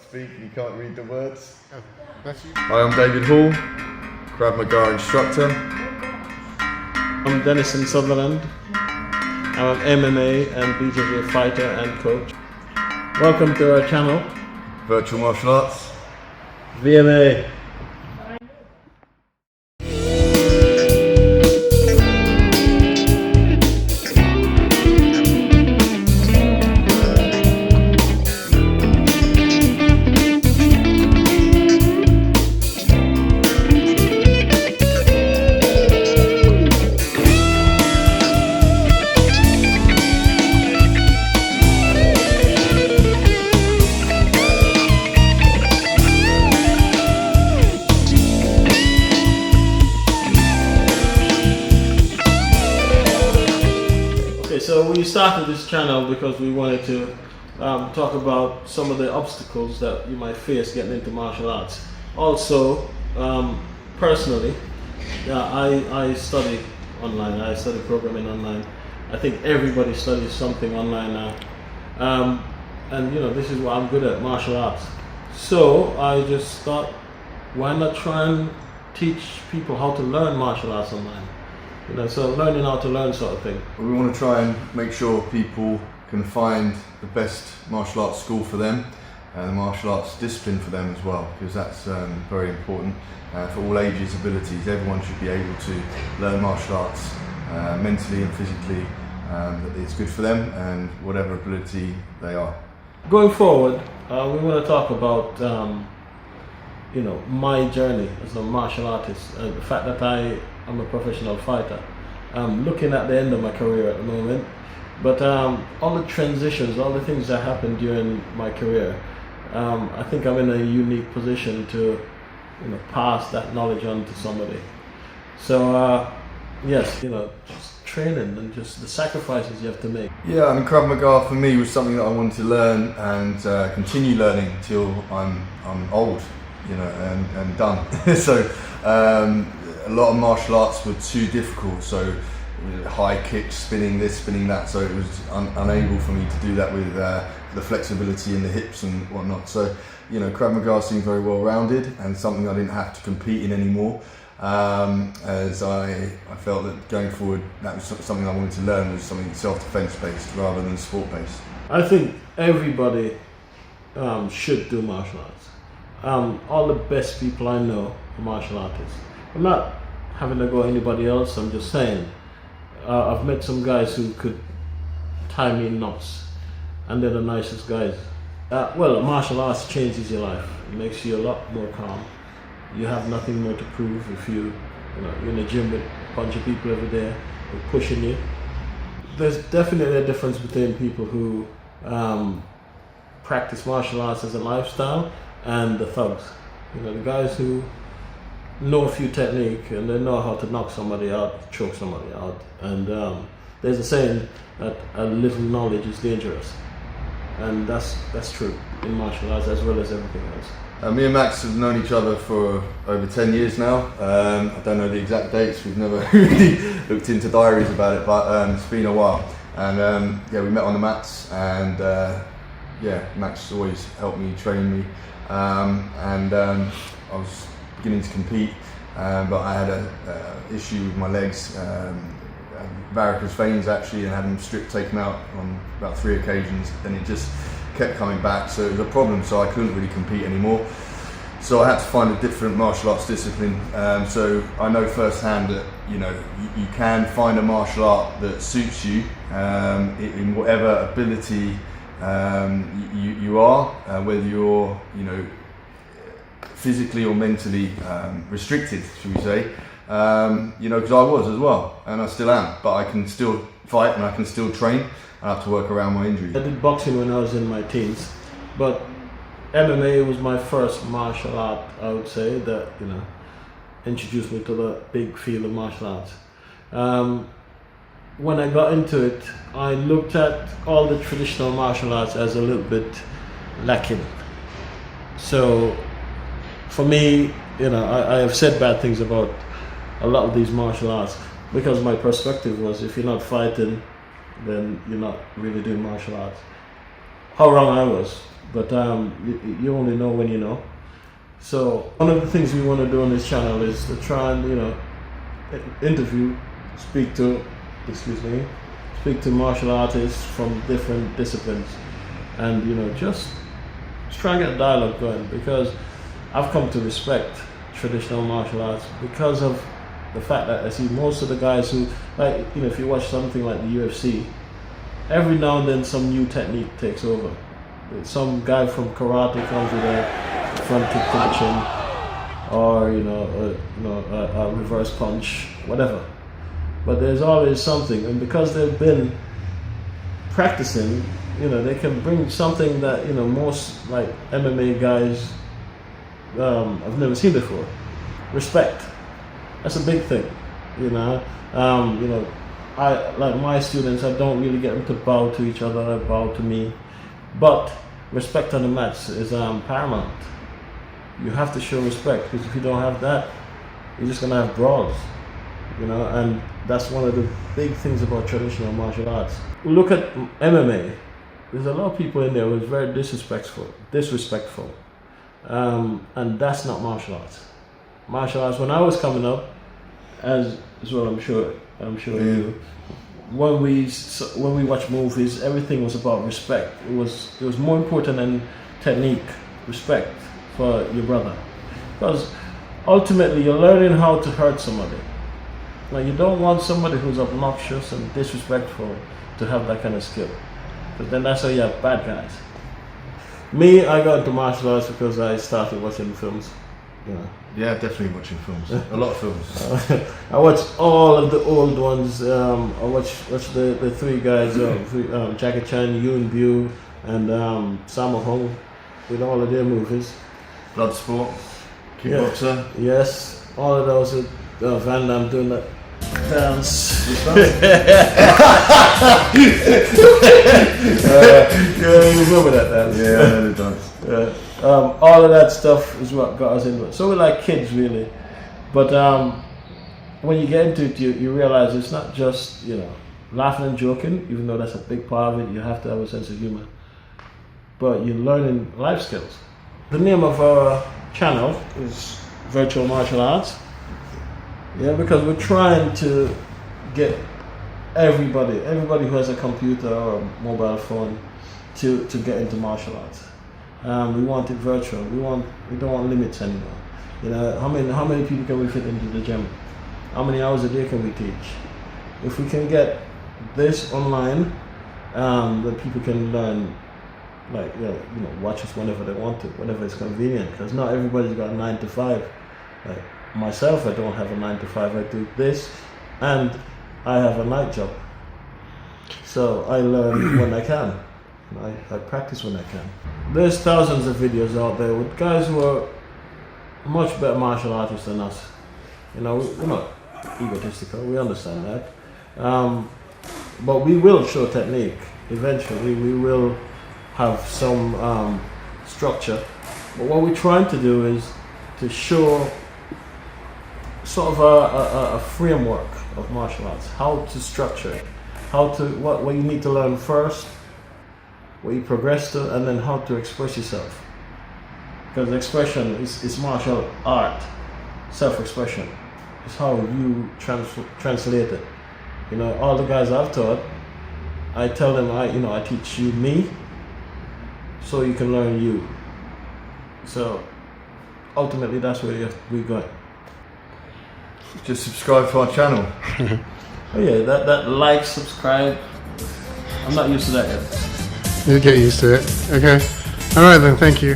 speak and you can't read the words. Oh, that's you. Hi, I'm David Hall, Krav Maga instructor. I'm Denison Sutherland. I'm an MMA and BJJ fighter and coach. Welcome to our channel, Virtual Martial Arts. VMA. So we started this channel because we wanted to talk about some of the obstacles that you might face getting into martial arts. Also, personally, I study online. I study programming online. I think everybody studies something online now. And you know, this is what I'm good at, martial arts. So I just thought, why not try and teach people how to learn martial arts online? You know, so learning how to learn sort of thing. We want to try and make sure people can find the best martial arts school for them and the martial arts discipline for them as well, because that's very important for all ages, abilities. Everyone should be able to learn martial arts mentally and physically, that it's good for them and whatever ability they are. Going forward, we want to talk about you know, my journey as a martial artist, the fact that I'm a professional fighter. I'm looking at the end of my career at the moment, but all the transitions, all the things that happened during my career, I think I'm in a unique position to, you know, pass that knowledge on to somebody. So yes, you know, just training and just the sacrifices you have to make. Yeah, I mean, Krav Maga for me was something that I wanted to learn and continue learning till I'm old, you know, and done. So a lot of martial arts were too difficult, so high kicks, spinning this, spinning that, so it was unable for me to do that with the flexibility in the hips and whatnot. So, you know, Krav Maga seemed very well rounded and something I didn't have to compete in anymore, as I felt that going forward that was something I wanted to learn, was something self-defense based rather than sport based. I think everybody should do martial arts. All the best people I know are martial artists. I'm not having to go anybody else, I'm just saying. I've met some guys who could tie me in knots, and they're the nicest guys. Well, martial arts changes your life. It makes you a lot more calm. You have nothing more to prove if you're in the gym with a bunch of people every day who are pushing you. There's definitely a difference between people who practice martial arts as a lifestyle and the thugs. You know, the guys who know a few technique and they know how to knock somebody out, choke somebody out. And there's a saying that a little knowledge is dangerous. And that's true in martial arts as well as everything else. Me and Max have known each other for over 10 years now. I don't know the exact dates, we've never really looked into diaries about it, but it's been a while. And yeah, we met on the mats, and yeah, Max always helped me, train me, and I was beginning to compete, but I had an issue with my legs, varicose veins actually, and had them stripped, taken out on about 3 occasions, and it just kept coming back, so it was a problem, so I couldn't really compete anymore. So I had to find a different martial arts discipline. So I know firsthand that, you know, you can find a martial art that suits you in whatever ability you are, whether you're, you know, physically or mentally restricted, should we say. You know, because I was as well, and I still am, but I can still fight and I can still train. I have to work around my injuries. I did boxing when I was in my teens, but MMA was my first martial art, I would say, that, you know, introduced me to the big field of martial arts. When I got into it, I looked at all the traditional martial arts as a little bit lacking. So for me, you know, I have said bad things about a lot of these martial arts because my perspective was, if you're not fighting, then you're not really doing martial arts. How wrong I was, but you only know when you know. So one of the things we want to do on this channel is to try and interview, speak to martial artists from different disciplines, and just try and get a dialogue going, because I've come to respect traditional martial arts because of the fact that I see most of the guys who, like, if you watch something like the UFC, every now and then some new technique takes over. Some guy from karate comes with a front kick to the chin, or a reverse punch, whatever. But there's always something, and because they've been practicing, they can bring something that most like MMA guys I've never seen before. Respect. That's a big thing. I like my students. I don't really get them to bow to each other, bow to me, but respect on the mats is paramount. You have to show respect, because if you don't have that, you're just gonna have brawls. And that's one of the big things about traditional martial arts. Look at MMA. There's a lot of people in there who's very disrespectful, and that's not martial arts. Martial arts, when I was coming up, as well, I'm sure you. When we watch movies, everything was about respect. It was more important than technique. Respect for your brother, because ultimately you're learning how to hurt somebody. Now, you don't want somebody who's obnoxious and disrespectful to have that kind of skill, because then that's how you have bad guys. Me, I got into martial arts because I started watching films. Yeah, definitely watching films. A lot of films. I watched all of the old ones. I watched the three guys, Jackie Chan, Yoon Bu, and Sammo Hung, with all of their movies. Bloodsport, Kickboxer. Yeah. Yes, all of those. Van Damme doing that dance. You remember that dance? Yeah, I know the dance. All of that stuff is what got us into it. So we're like kids, really. But when you get into it, you realize it's not just laughing and joking, even though that's a big part of it. You have to have a sense of humor. But you're learning life skills. The name of our channel is Virtual Martial Arts. Yeah, because we're trying to get everybody who has a computer or a mobile phone to get into martial arts. We want it virtual. We don't want limits anymore. How many people can we fit into the gym? How many hours a day can we teach? If we can get this online, then people can learn, watch us whenever they want to, whenever it's convenient. Because not everybody's got a 9 to 5. Like myself, I don't have a 9 to 5. I do this, and I have a night job. So I learn when I can. I practice when I can. There's thousands of videos out there with guys who are much better martial artists than us. We're not egotistical, we understand that. But we will show technique. Eventually we will have some structure. But what we're trying to do is to show sort of a framework of martial arts, how to structure it, what you need to learn first, what you progress to, and then how to express yourself. Because expression is martial art. Self-expression is how you translate it. All the guys I've taught, I tell them I teach you me, so you can learn you. So ultimately, that's where we're going. Just subscribe to our channel. Oh yeah, that like, subscribe. I'm not used to that yet. You get used to it. Okay. All right then. Thank you.